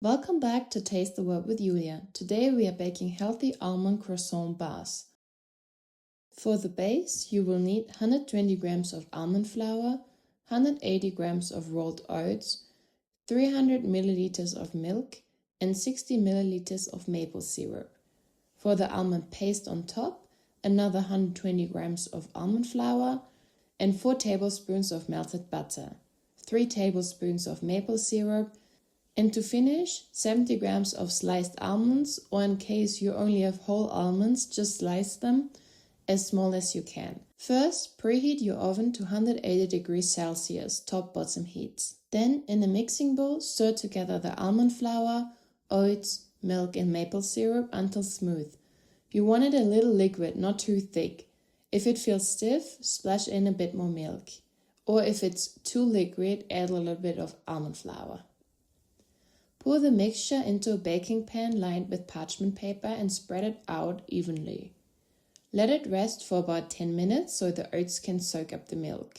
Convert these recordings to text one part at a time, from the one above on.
Welcome back to Taste the Word with Julia. Today we are baking healthy almond croissant bars. For the base, you will need 120 grams of almond flour, 180 grams of rolled oats, 300 milliliters of milk, and 60 milliliters of maple syrup. For the almond paste on top, another 120 grams of almond flour and 4 tablespoons of melted butter, 3 tablespoons of maple syrup, and to finish, 70 grams of sliced almonds, or in case you only have whole almonds, just slice them as small as you can. First, preheat your oven to 180 degrees Celsius, top-bottom heats. Then, in a mixing bowl, stir together the almond flour, oats, milk and maple syrup until smooth. You want it a little liquid, not too thick. If it feels stiff, splash in a bit more milk. Or if it's too liquid, add a little bit of almond flour. Pour the mixture into a baking pan lined with parchment paper and spread it out evenly. Let it rest for about 10 minutes so the oats can soak up the milk.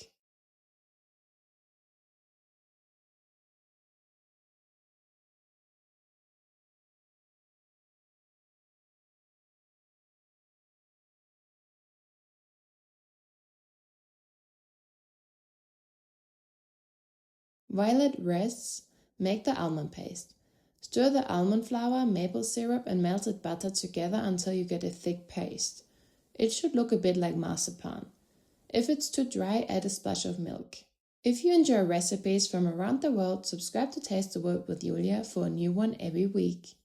While it rests, make the almond paste. Stir the almond flour, maple syrup and melted butter together until you get a thick paste. It should look a bit like marzipan. If it's too dry, add a splash of milk. If you enjoy recipes from around the world, subscribe to Taste the Word with Julia for a new one every week.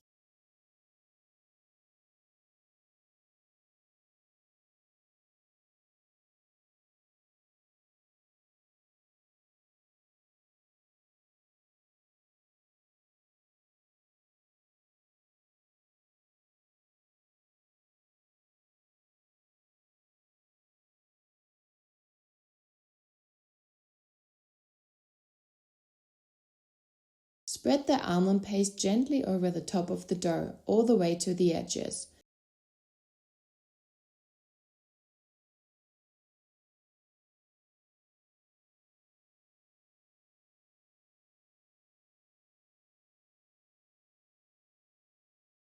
Spread the almond paste gently over the top of the dough, all the way to the edges.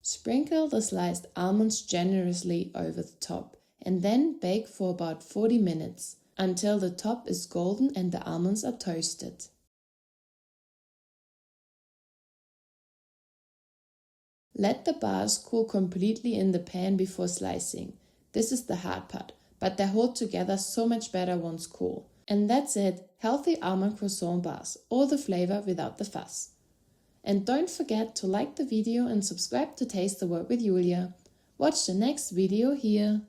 Sprinkle the sliced almonds generously over the top and then bake for about 40 minutes until the top is golden and the almonds are toasted. Let the bars cool completely in the pan before slicing. This is the hard part, but they hold together so much better once cool. And that's it, healthy almond croissant bars, all the flavor without the fuss. And don't forget to like the video and subscribe to Taste the Word with Julia. Watch the next video here.